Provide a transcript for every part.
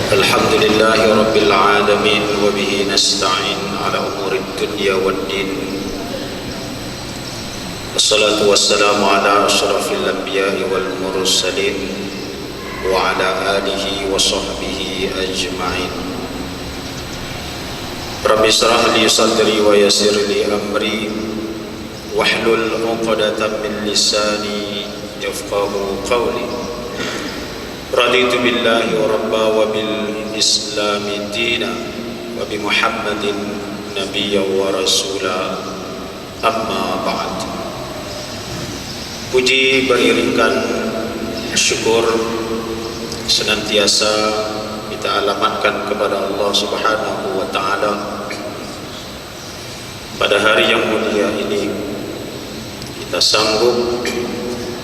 الحمد لله رب العالمين وبه نستعين على أمور الدنيا والدين والصلاة والسلام على أشرف الأنبياء والمرسلين وعلى آله وصحبه أجمعين. رب اشرح لي صدري ويسر لي أمري واحلل عقدة من لساني يفقه قولي. رضيت بالله ربا وبالإسلام دينا وبمحمد نبيا ورسولا. Amma ba'd. Puji beriringkan syukur senantiasa kita alamatkan kepada Allah Subhanahu wa taala. Pada hari yang mulia ini kita sanggup,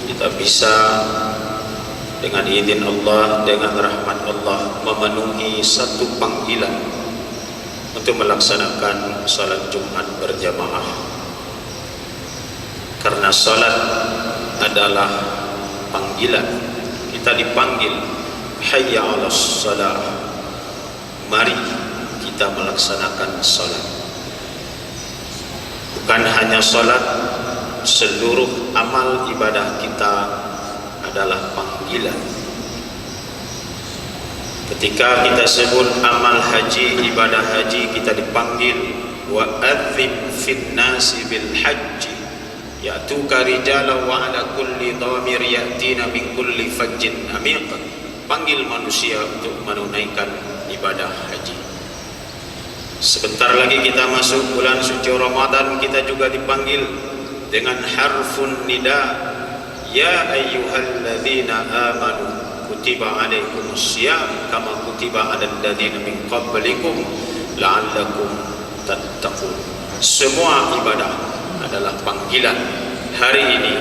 kita bisa dengan izin Allah, dengan rahmat Allah memenuhi satu panggilan untuk melaksanakan salat Jumat berjamaah. Karena salat adalah panggilan, kita dipanggil hayya 'alas shalah, mari kita melaksanakan salat. Bukan hanya salat, seluruh amal ibadah kita adalah panggilan. Ketika kita sebut amal haji, ibadah haji, kita dipanggil wa adzim fin nasi bil haji ya'tuka rijalan wa ala kulli dhamir ya'tina min kulli fajjin amiq. Panggil manusia untuk menunaikan ibadah haji. Sebentar lagi kita masuk bulan suci Ramadan, kita juga dipanggil dengan harfun nida. Ya ayyuhalladzina amanu kutiba alaikumusiyam kama kutiba alal ladzina min qablikum la'allakum tattaqun. Semua ibadah adalah panggilan. Hari ini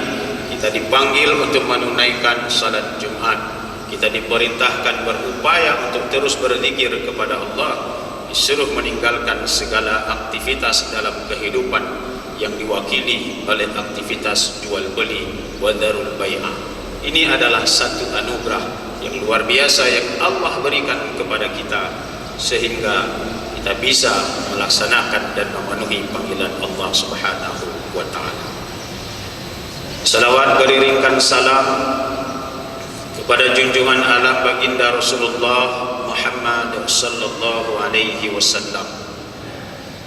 kita dipanggil untuk menunaikan salat Jumat. Kita diperintahkan berupaya untuk terus berzikir kepada Allah, disuruh meninggalkan segala aktivitas dalam kehidupan yang diwakili oleh aktivitas jual beli wa darul bai'ah. Ini adalah satu anugerah yang luar biasa yang Allah berikan kepada kita, sehingga kita bisa melaksanakan dan memenuhi panggilan Allah Subhanahu wa taala. Salawat beriringkan salam kepada junjungan alam baginda Rasulullah Muhammad sallallahu alaihi wasallam,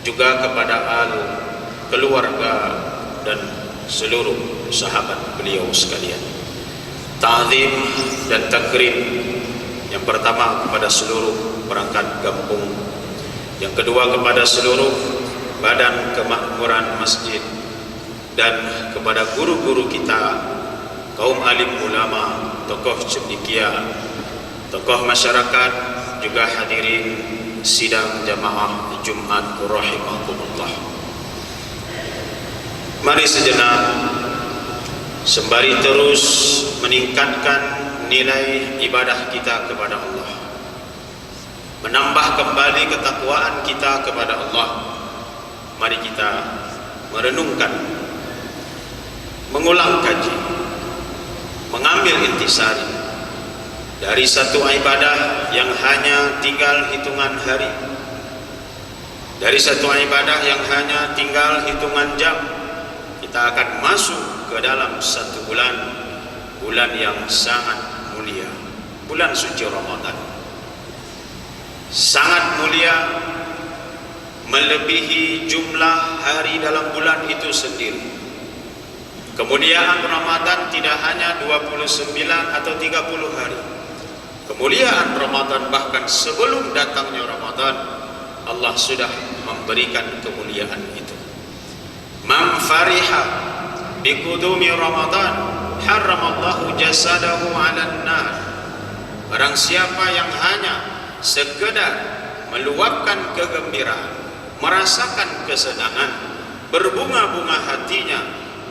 juga kepada keluarga dan seluruh sahabat beliau sekalian. Ta'zim dan takrim yang pertama kepada seluruh perangkat kampung, yang kedua kepada seluruh badan kemakmuran masjid, dan kepada guru-guru kita, kaum alim ulama, tokoh cendekia, tokoh masyarakat, juga hadirin sidang jamaah Jumat rahimakumullah. Mari sejenak sembari terus meningkatkan nilai ibadah kita kepada Allah, menambah kembali ketakwaan kita kepada Allah. Mari kita merenungkan, mengulang kaji, mengambil intisari dari satu ibadah yang hanya tinggal hitungan hari, dari satu ibadah yang hanya tinggal hitungan jam. Kita akan masuk ke dalam satu bulan yang sangat mulia, bulan suci Ramadan. Sangat mulia, melebihi jumlah hari dalam bulan itu sendiri. Kemuliaan Ramadan tidak hanya 29 atau 30 hari. Kemuliaan Ramadan bahkan sebelum datangnya Ramadan, Allah sudah memberikan kemuliaan itu. Man fariha biqudumi Ramadan haramallahu jasadahu 'alan nar. Barang siapa yang hanya sekedar meluapkan kegembiraan, merasakan kesenangan, berbunga-bunga hatinya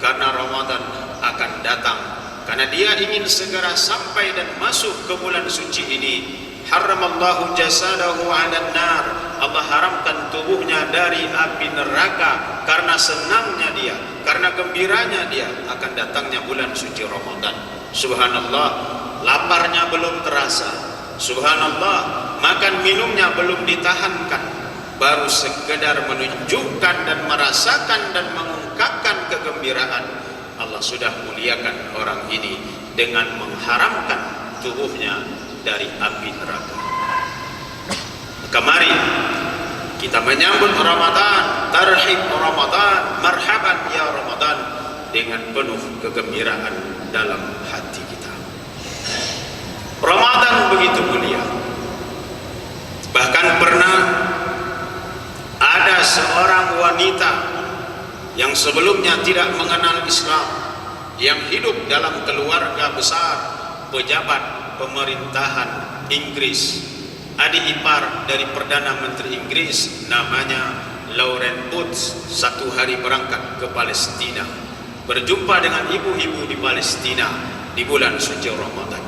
karena Ramadan akan datang, karena dia ingin segera sampai dan masuk ke bulan suci ini, haramallahu jasadahu 'alan nar. Allah haramkan tubuhnya dari api neraka karena senangnya dia, karena gembiranya dia akan datangnya bulan suci Ramadan. Subhanallah, laparnya belum terasa. Subhanallah, makan minumnya belum ditahankan, baru sekedar menunjukkan dan merasakan dan mengungkapkan kegembiraan, Allah sudah muliakan orang ini dengan mengharamkan tubuhnya dari api neraka. Maka mari kita menyambut Ramadan, tarhib Ramadan, marhaban ya Ramadan, dengan penuh kegembiraan dalam hati kita. Ramadan begitu mulia. Bahkan pernah ada seorang wanita yang sebelumnya tidak mengenal Islam, yang hidup dalam keluarga besar pejabat pemerintahan Inggris, adik ipar dari Perdana Menteri Inggris, namanya Laurence Booth. Satu hari berangkat ke Palestina, berjumpa dengan ibu-ibu di Palestina di bulan suci Ramadan,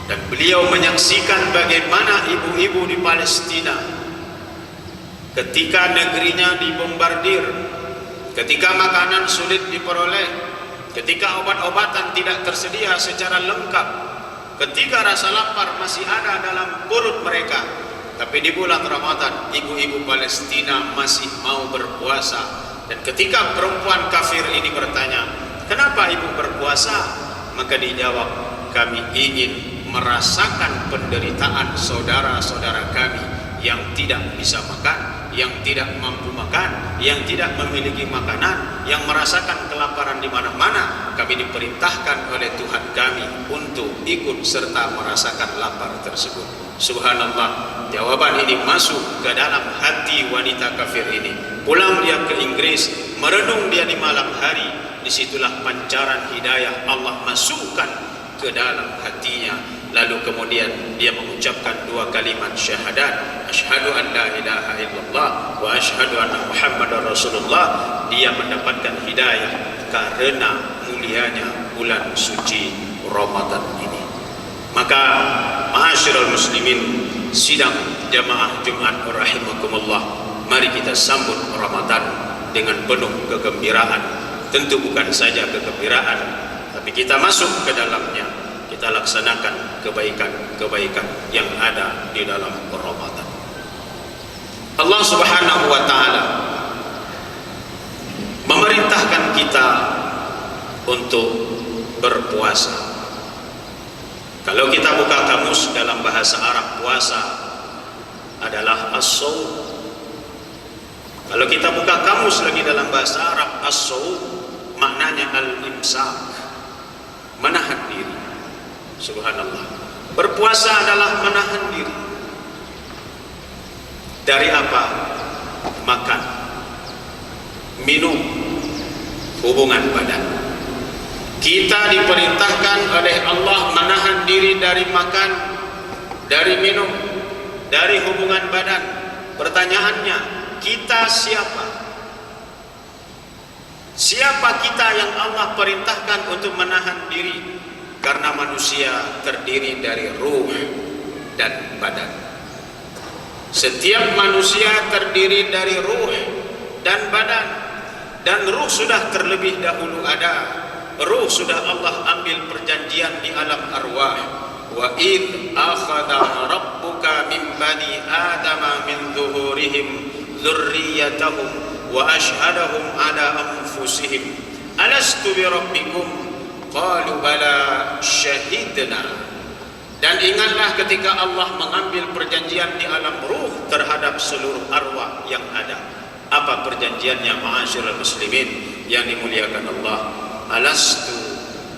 dan beliau menyaksikan bagaimana ibu-ibu di Palestina ketika negerinya dibombardir, ketika makanan sulit diperoleh, ketika obat-obatan tidak tersedia secara lengkap, ketika rasa lapar masih ada dalam perut mereka, tapi di bulan Ramadan ibu-ibu Palestina masih mau berpuasa. Dan ketika perempuan kafir ini bertanya, kenapa ibu berpuasa? Maka dijawab, kami ingin merasakan penderitaan saudara-saudara kami yang tidak bisa makan, yang tidak mampu makan, yang tidak memiliki makanan, yang merasakan kelaparan di mana-mana. Kami diperintahkan oleh Tuhan kami untuk ikut serta merasakan lapar tersebut. Subhanallah, jawaban ini masuk ke dalam hati wanita kafir ini. Pulang dia ke Inggris, merenung dia di malam hari, disitulah pancaran hidayah Allah masukkan ke dalam hatinya. Lalu kemudian dia mengucapkan dua kalimat syahadat, asyhadu an la ilaha illallah wa asyhadu anna muhammadar rasulullah. Dia mendapatkan hidayah karena mulianya bulan suci Ramadan ini. Maka ma'asyiral muslimin, sidang jamaah Jumat rahimakumullah, mari kita sambut Ramadan dengan penuh kegembiraan. Tentu bukan saja kegembiraan, tapi kita masuk ke dalamnya, kita laksanakan kebaikan-kebaikan yang ada di dalam Ramadan. Allah Subhanahu wa taala memerintahkan kita untuk berpuasa. Kalau kita buka kamus dalam bahasa Arab, puasa adalah as-shaum. Kalau kita buka kamus lagi dalam bahasa Arab, as-shaum maknanya al-imsak, menahan diri. Subhanallah, berpuasa adalah menahan diri dari apa? Makan, minum, hubungan badan. Kita diperintahkan oleh Allah menahan diri dari makan, dari minum, dari hubungan badan. Pertanyaannya, kita siapa? Siapa kita yang Allah perintahkan untuk menahan diri? Karena manusia terdiri dari ruh dan badan. Setiap manusia terdiri dari ruh dan badan. Dan ruh sudah terlebih dahulu ada. Ruh sudah Allah ambil perjanjian di alam arwah. Wa id akhadha rabbuka min bani adama min zuhurihim dzurriyyatahum wa ashhadahum ala anfusihim alastu bi rabbikum qalu bala syahidna. Dan ingatlah ketika Allah mengambil perjanjian di alam ruh terhadap seluruh arwah yang ada. Apa perjanjiannya, ma'asyiral muslimin yang dimuliakan Allah? Alastu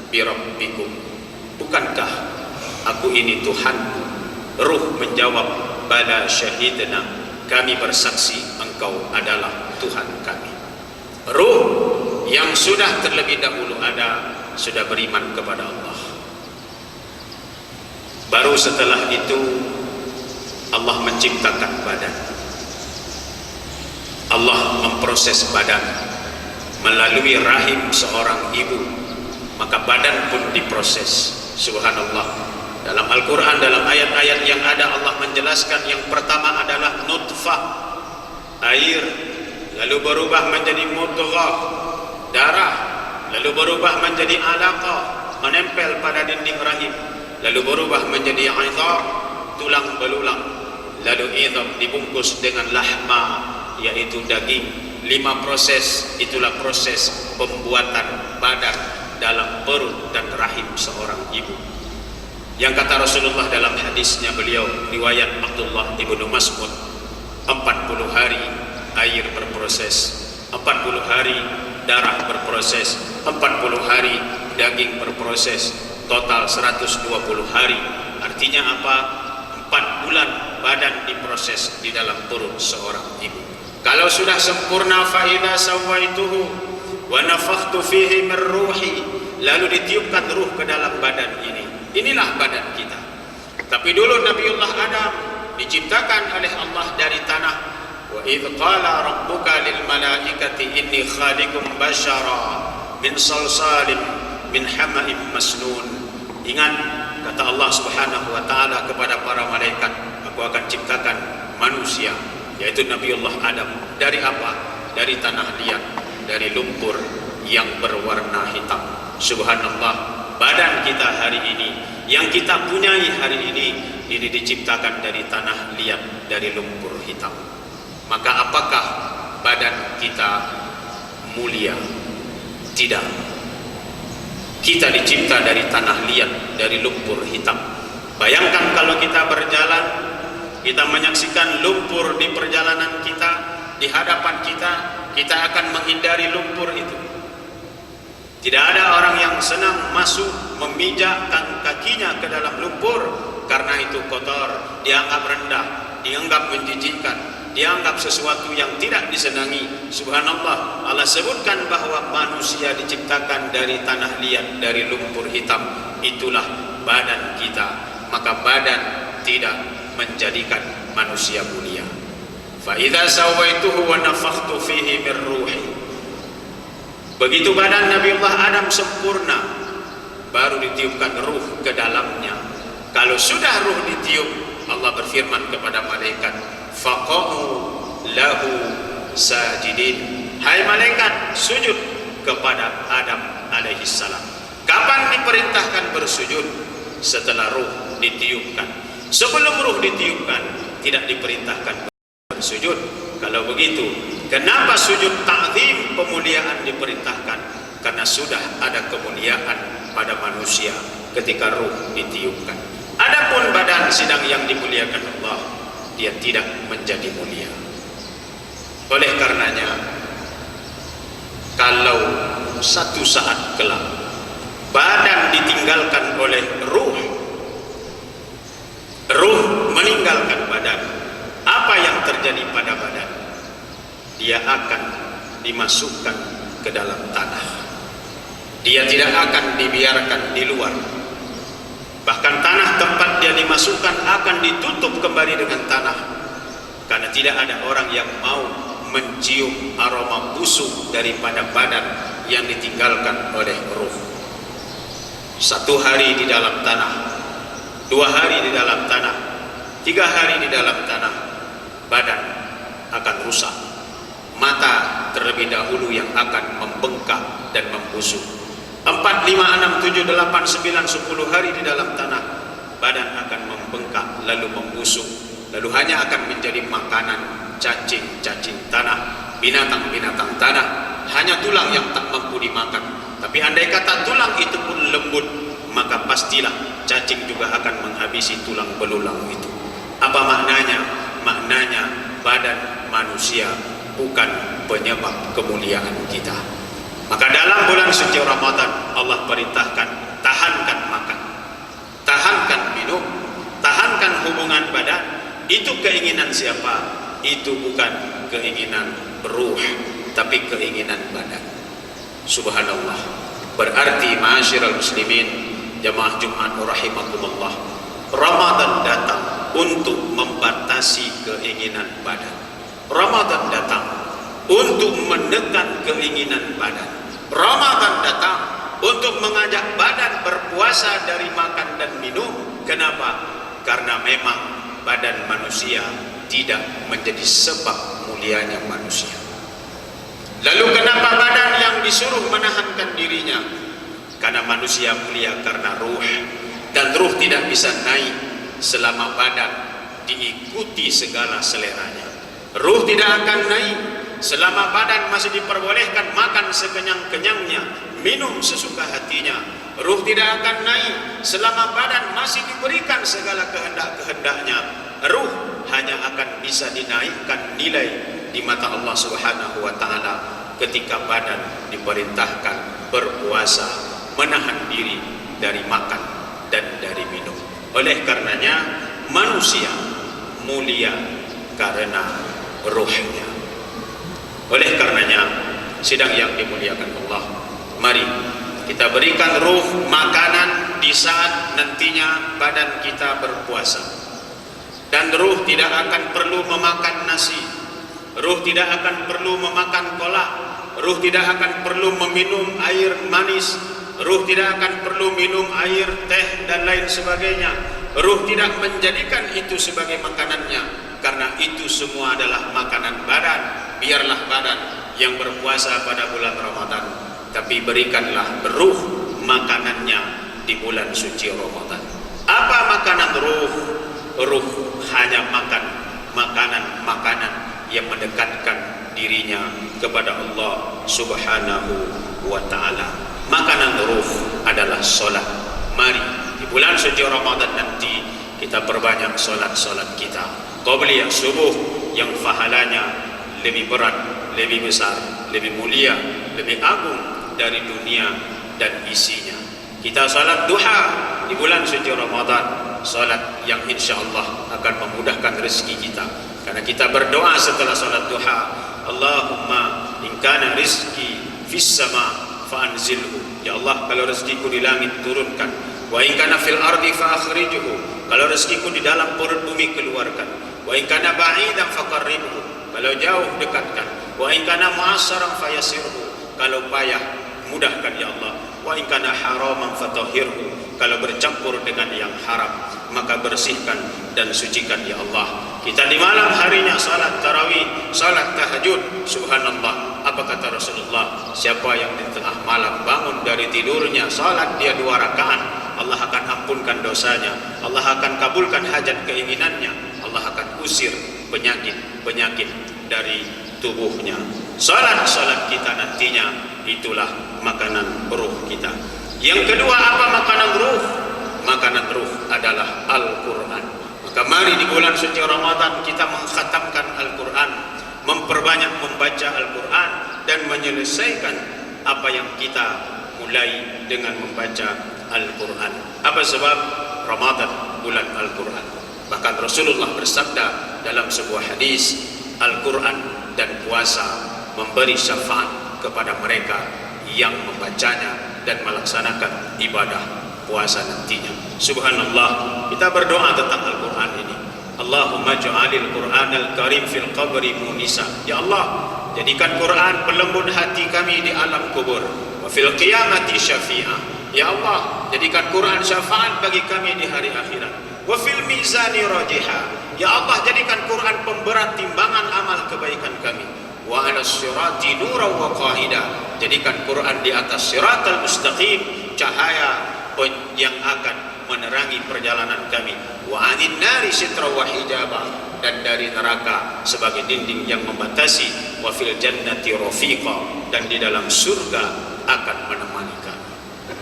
bi rabbikum, bukankah aku ini Tuhanmu? Ruh menjawab, bala syahidna, kami bersaksi engkau adalah Tuhan kami. Ruh yang sudah terlebih dahulu ada, sudah beriman kepada Allah. Baru setelah itu Allah menciptakan badan. Allah memproses badan melalui rahim seorang ibu, maka badan pun diproses. Subhanallah, dalam Al-Quran, dalam ayat-ayat yang ada, Allah menjelaskan yang pertama adalah nutfah, air, lalu berubah menjadi mudghah, darah, lalu berubah menjadi alaqah, menempel pada dinding rahim, lalu berubah menjadi 'idham, tulang belulang, lalu idham dibungkus dengan lahma, yaitu daging. 5 proses, itulah proses pembuatan badan dalam perut dan rahim seorang ibu. Yang kata Rasulullah dalam hadisnya beliau, riwayat Abdullah ibnu Mas'ud, 40 hari air berproses, 40 hari darah berproses, 40 hari daging berproses, total 120 hari. Artinya apa? 4 bulan badan diproses di dalam perut seorang ibu. Kalau sudah sempurna, fa idza sawaituhu wa nafakhtu fihi min ruhi, lalu ditiupkan ruh ke dalam badan ini. Inilah badan kita. Tapi dulu Nabiullah Adam diciptakan oleh Allah dari tanah. Wa idz qala rabbuka lil malaikati inni khaliqum bashara min salsalin min hama'im masnun. Ingat kata Allah Subhanahu wa taala kepada para malaikat, aku akan ciptakan manusia, yaitu Nabiullah Adam. Dari apa? Dari tanah liat, dari lumpur yang berwarna hitam. Subhanallah, badan kita hari ini, yang kita punyai hari ini diciptakan dari tanah liat, dari lumpur hitam. Maka apakah badan kita mulia? Tidak. Kita dicipta dari tanah liat, dari lumpur hitam. Bayangkan kalau kita berjalan, kita menyaksikan lumpur di perjalanan kita, di hadapan kita akan menghindari lumpur itu. Tidak ada orang yang senang masuk memijakkan kakinya ke dalam lumpur, karena itu kotor, dianggap rendah, dianggap menjijikkan, dianggap sesuatu yang tidak disenangi. Subhanallah, Allah sebutkan bahwa manusia diciptakan dari tanah liat, dari lumpur hitam. Itulah badan kita. Maka badan tidak menjadikan manusia mulia. Fa idza sawaituhu wa nafakhtu fihi min ruhi. Begitu badan Nabiullah Adam sempurna, baru ditiupkan ruh ke dalamnya. Kalau sudah ruh ditiup, Allah berfirman kepada malaikat, faqa'u lahu sajidin. Hai malaikat, sujud kepada Adam alaihissalam. Kapan diperintahkan bersujud? Setelah ruh ditiupkan. Sebelum ruh ditiupkan, tidak diperintahkan bersujud. Kalau begitu, kenapa sujud ta'zim, pemuliaan diperintahkan? Karena sudah ada kemuliaan pada manusia ketika ruh ditiupkan. Adapun badan sedang yang dimuliakan Allah, dia tidak menjadi mulia. Oleh karenanya, kalau satu saat kelak badan ditinggalkan oleh ruh meninggalkan badan, apa yang terjadi pada badan? Dia akan dimasukkan ke dalam tanah. Dia tidak akan dibiarkan di luar. Bahkan tanah tempat dia dimasukkan akan ditutup kembali dengan tanah, karena tidak ada orang yang mau mencium aroma busuk daripada badan yang ditinggalkan oleh ruh. 1 hari di dalam tanah, 2 hari di dalam tanah, 3 hari di dalam tanah, badan akan rusak. Mata terlebih dahulu yang akan membengkak dan membusuk. 4, 5, 6, 7, 8, 9, 10 hari di dalam tanah, badan akan membengkak lalu membusuk, lalu hanya akan menjadi makanan cacing-cacing tanah, binatang-binatang tanah. Hanya tulang yang tak mampu dimakan. Tapi andai kata tulang itu pun lembut, maka pastilah cacing juga akan menghabisi tulang belulang itu. Apa maknanya? Maknanya badan manusia bukan penyebab kemuliaan kita. Maka dalam bulan suci Ramadan, Allah perintahkan, tahankan makan, tahankan minum, tahankan hubungan badan. Itu keinginan siapa? Itu bukan keinginan ruh, tapi keinginan badan. Subhanallah. Berarti ma'asyiral muslimin, jamaah Jumat rahimakumullah, Ramadan datang untuk membatasi keinginan badan. Ramadan datang untuk menekan keinginan badan. Ramadan datang untuk mengajak badan berpuasa dari makan dan minum. Kenapa? Karena memang badan manusia tidak menjadi sebab mulianya manusia. Lalu kenapa badan yang disuruh menahankan dirinya? Karena manusia mulia karena ruh, dan ruh tidak bisa naik selama badan diikuti segala seleranya. Ruh tidak akan naik selama badan masih diperbolehkan makan sekenyang-kenyangnya, minum sesuka hatinya. Ruh tidak akan naik selama badan masih diberikan segala kehendak-kehendaknya. Ruh hanya akan bisa dinaikkan nilai di mata Allah Subhanahu wa taala ketika badan diperintahkan berpuasa, menahan diri dari makan dan dari minum. Oleh karenanya manusia mulia karena ruhnya. Oleh karenanya sidang yang dimuliakan Allah, mari kita berikan ruh makanan di saat nantinya badan kita berpuasa. Dan ruh tidak akan perlu memakan nasi, ruh tidak akan perlu memakan kolak, ruh tidak akan perlu meminum air manis, ruh tidak akan perlu minum air teh dan lain sebagainya. Ruh tidak menjadikan itu sebagai makanannya, karena itu semua adalah makanan badan. Biarlah badan yang berpuasa pada bulan Ramadan, tapi berikanlah ruh makanannya di bulan suci Ramadan. Apa makanan ruh? Ruh hanya makan makanan-makanan yang mendekatkan dirinya kepada Allah Subhanahu wa taala. Makanan ruh adalah solat. Mari di bulan suci Ramadan nanti kita perbanyak solat-solat kita. Qabliyah subuh yang pahalanya lebih berat, lebih besar, lebih mulia, lebih agung dari dunia dan isinya. Kita salat duha di bulan suci Ramadan, salat yang insyaallah akan memudahkan rezeki kita. Karena kita berdoa setelah salat duha, Allahumma in kana rizki fis sama fa anzilhu. Ya Allah, kalau rezekiku di langit turunkan. Wa in kana fil ardi fa akhrijhu. Kalau rezekiku di dalam perut bumi keluarkan. Wa in kana ba'idan fa qarribhu. Kalau jauh dekatkan. Wa in kana mu'assaran fa yassirhu. Kalau payah mudahkan ya Allah. Wa in kana haraman fatahhirhu. Kalau bercampur dengan yang haram, maka bersihkan dan sucikan ya Allah. Kita di malam harinya salat tarawih, salat tahajud. Subhanallah, apa kata Rasulullah? Siapa yang di tengah malam bangun dari tidurnya, salat dia 2 rakaat, Allah akan ampunkan dosanya, Allah akan kabulkan hajat keinginannya, Allah akan usir penyakit-penyakit dari tubuhnya. Salat kita nantinya itulah makanan ruh kita. Yang kedua, apa makanan ruh? Makanan ruh adalah Al-Quran. Maka mari di bulan suci Ramadan kita mengkhatamkan Al-Quran, memperbanyak membaca Al-Quran dan menyelesaikan apa yang kita mulai dengan membaca Al-Quran. Apa sebab? Ramadan bulan Al-Quran. Bahkan Rasulullah bersabda dalam sebuah hadis, Al-Quran dan puasa memberi syafaat kepada mereka yang membacanya dan melaksanakan ibadah puasa nantinya. Subhanallah, kita berdoa tentang Al-Quran ini. Allahumma ja'alil Qur'anal Karim fil qabri munisa. Ya Allah, jadikan Quran pelembut hati kami di alam kubur. Wa fil qiyamati syafi'ah. Ya Allah, jadikan Quran syafaat bagi kami di hari akhirat. Wa fil mizani rajiha. Ya Allah, jadikan Quran pemberat timbangan amal kebaikan kami. Wa ala sirati nuran wa qahida. Jadikan Quran di atas siratal mustaqim, cahaya yang akan menerangi perjalanan kami. Wa anin nari sitra wa hijaba. Dan dari neraka sebagai dinding yang membatasi. Wa fil jannati rafiqa. Dan di dalam surga akan menemani kami.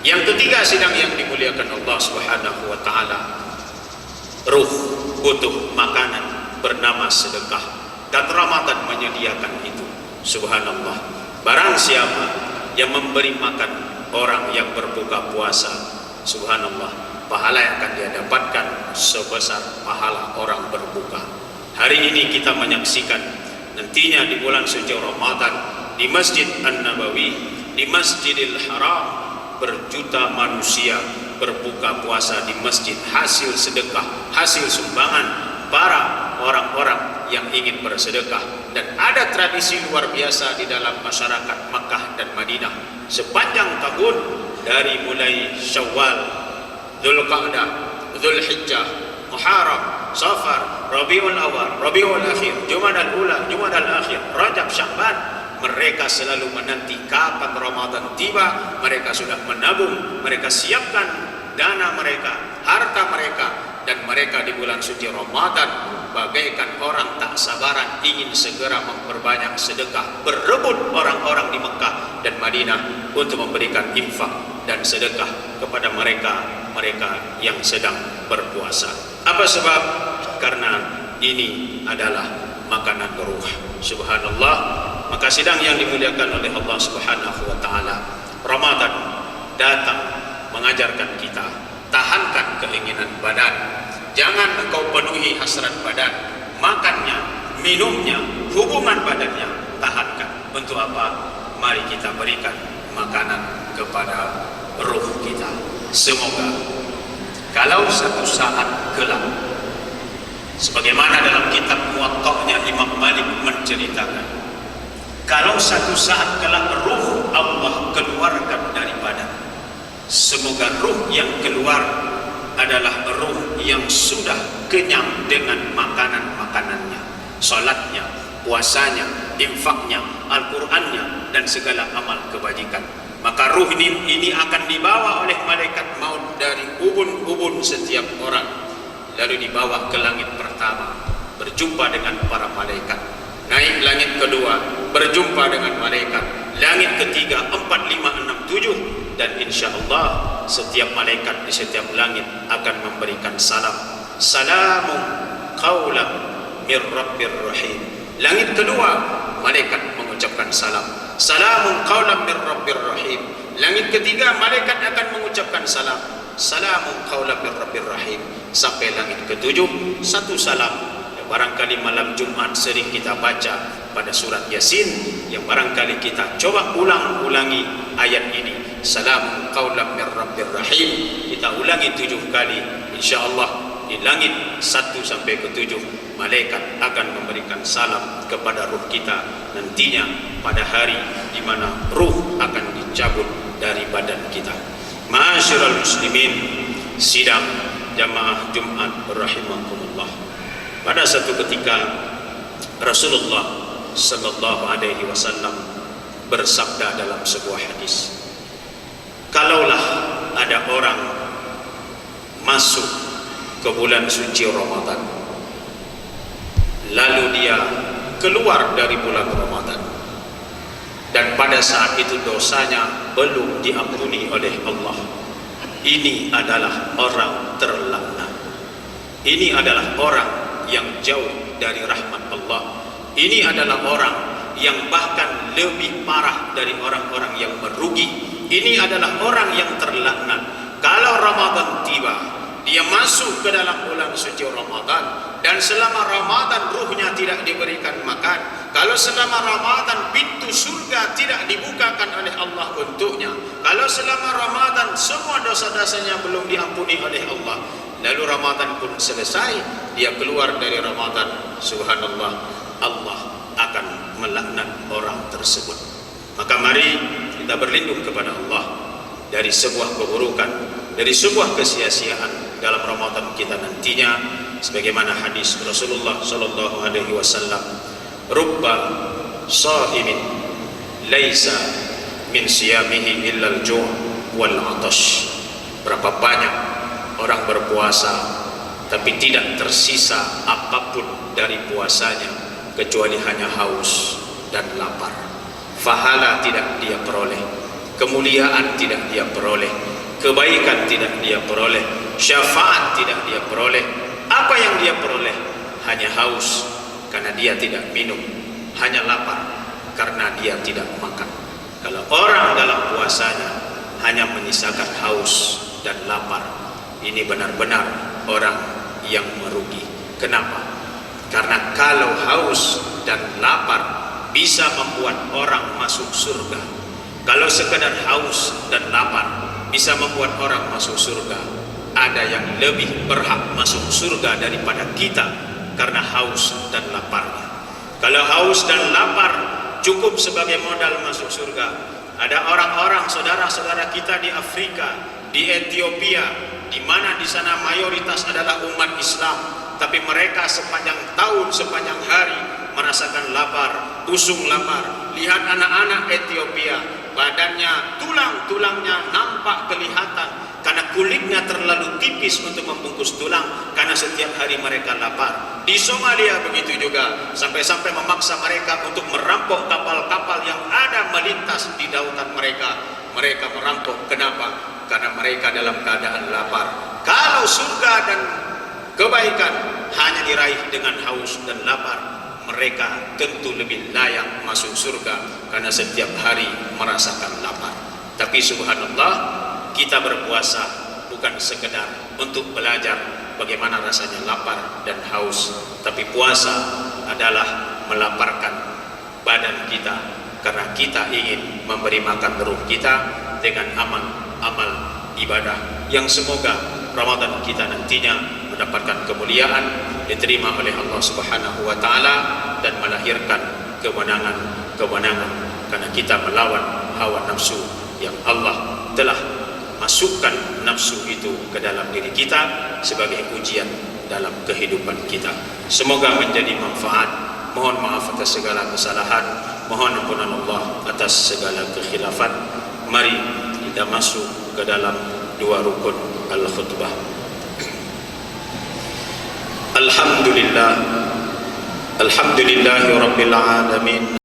Yang ketiga, sidang yang dimuliakan Allah Subhanahu wa taala, ruh butuh makanan bernama sedekah. Dan Ramadan menyediakan itu. Subhanallah, barang siapa yang memberi makan orang yang berbuka puasa, subhanallah, pahala yang akan dia dapatkan sebesar pahala orang berbuka. Hari ini kita menyaksikan nantinya di bulan suci Ramadan di Masjid An-Nabawi, di Masjidil Haram, berjuta manusia berbuka puasa di masjid, hasil sedekah, hasil sumbangan para orang-orang yang ingin bersedekah. Dan ada tradisi luar biasa di dalam masyarakat Makkah dan Madinah sepanjang tahun, dari mulai Syawal, Dzulqa'dah, Dzulhijjah, Muharram, Safar, Rabiul Awal, Rabiul Akhir, Jumadal Ula, Jumadal Akhir, Rajab, Sya'ban. Mereka selalu menanti kapan Ramadan tiba. Mereka sudah menabung, mereka siapkan dana mereka, harta mereka, dan mereka di bulan suci Ramadan bagaikan orang tak sabaran ingin segera memperbanyak sedekah, berebut orang-orang di Mekah dan Madinah untuk memberikan infak dan sedekah kepada mereka yang sedang berpuasa. Apa sebab? Karena ini adalah makanan ruh. Subhanallah. Maka sidang yang dimuliakan oleh Allah Subhanahu wa taala, Ramadan datang mengajarkan kita, tahankan keinginan badan. Jangan engkau penuhi hasrat badan, makannya, minumnya, hubungan badannya, tahankan. Untuk apa? Mari kita berikan makanan kepada ruh kita. Semoga kalau satu saat kelak, sebagaimana dalam kitab Muwatta'nya Imam Malik menceritakan, kalau satu saat kelak ruh Allah keluarkan dari badan, semoga ruh yang keluar adalah ruh yang sudah kenyang dengan makanan-makanannya, salatnya, puasanya, infaknya, Al-Qur'annya, dan segala amal kebajikan. Maka ruh ini akan dibawa oleh malaikat maut dari ubun-ubun setiap orang, lalu dibawa ke langit pertama, berjumpa dengan para malaikat. Naik langit kedua, berjumpa dengan malaikat. Langit ketiga, 4, 5, 6, 7. Dan insya Allah setiap malaikat di setiap langit akan memberikan salam. Salamun qawlan mir rabbir rahim. Langit kedua, malaikat mengucapkan salam. Salamun qawlan mir rabbir rahim. Langit ketiga, malaikat akan mengucapkan salam. Salamun qawlan mir rabbir rahim. Sampai langit ketujuh, satu salam. Barangkali malam Jumat sering kita baca pada surat Yasin, yang barangkali kita coba ulangi ayat ini. Salamun qawlan mir rabbir rahim. Kita ulangi 7 kali. InsyaAllah di langit 1 sampai ke 7 malaikat akan memberikan salam kepada ruh kita nantinya pada hari di mana ruh akan dicabut dari badan kita. Ma'asyiral muslimin, sidang jamaah Jumat rahimakumullah. Pada satu ketika Rasulullah sallallahu alaihi wasallam bersabda dalam sebuah hadis, kalaulah ada orang masuk ke bulan suci Ramadan, lalu dia keluar dari bulan Ramadan, dan pada saat itu dosanya belum diampuni oleh Allah, ini adalah orang terlaknat. Ini adalah orang yang jauh dari rahmat Allah. Ini adalah orang yang bahkan lebih parah dari orang-orang yang merugi. Ini adalah orang yang terlaknat. Kalau Ramadan tiba, dia masuk ke dalam bulan suci Ramadan, dan selama Ramadan ruhnya tidak diberikan makan. Kalau selama Ramadan pintu surga tidak dibukakan oleh Allah untuknya. Kalau selama Ramadan semua dosa-dosanya belum diampuni oleh Allah, lalu Ramadan pun selesai, dia keluar dari Ramadan, subhanallah, Allah akan melaknat orang tersebut. Maka mari kita berlindung kepada Allah dari sebuah keburukan, dari sebuah kesia-siaan dalam Ramadan kita nantinya, sebagaimana hadis Rasulullah sallallahu alaihi wasallam, rubba shaimin laisa min siyamihi illa al-ju' wal 'atash. Berapa banyak orang berpuasa tapi tidak tersisa apapun dari puasanya kecuali hanya haus dan lapar. Fahala tidak dia peroleh, kemuliaan tidak dia peroleh, kebaikan tidak dia peroleh, syafaat tidak dia peroleh. Apa yang dia peroleh? Hanya haus karena dia tidak minum, hanya lapar karena dia tidak makan. Kalau orang dalam puasanya hanya menyisakan haus dan lapar, ini benar-benar orang yang merugi. Kenapa? Karena kalau haus dan lapar bisa membuat orang masuk surga. Kalau sekedar haus dan lapar bisa membuat orang masuk surga, ada yang lebih berhak masuk surga daripada kita karena haus dan laparnya. Kalau haus dan lapar cukup sebagai modal masuk surga. Ada orang-orang saudara-saudara kita di Afrika, di Ethiopia, di mana di sana mayoritas adalah umat Islam, tapi mereka sepanjang tahun, sepanjang hari merasakan lapar, usung lapar. Lihat anak-anak Ethiopia, badannya, tulang-tulangnya nampak kelihatan karena kulitnya terlalu tipis untuk membungkus tulang, karena setiap hari mereka lapar. Di Somalia begitu juga, sampai-sampai memaksa mereka untuk merampok kapal-kapal yang ada melintas di lautan mereka. Mereka merampok, kenapa? Karena mereka dalam keadaan lapar. Kalau surga dan kebaikan hanya diraih dengan haus dan lapar, mereka tentu lebih layak masuk surga karena setiap hari merasakan lapar. Tapi subhanallah, kita berpuasa bukan sekedar untuk belajar bagaimana rasanya lapar dan haus, tapi puasa adalah melaparkan badan kita karena kita ingin memberi makan ruh kita dengan amal-amal ibadah yang semoga Ramadan kita nantinya mendapatkan kemuliaan, diterima oleh Allah Subhanahu wa taala dan melahirkan kemenangan-kemenangan karena kita melawan hawa nafsu yang Allah telah masukkan nafsu itu ke dalam diri kita sebagai ujian dalam kehidupan kita. Semoga menjadi manfaat. Mohon maaf atas segala kesalahan, mohon ampunan Allah atas segala kekhilafan. Mari kita masuk ke dalam dua rukun al-khutbah. Alhamdulillah, alhamdulillahi rabbil alamin.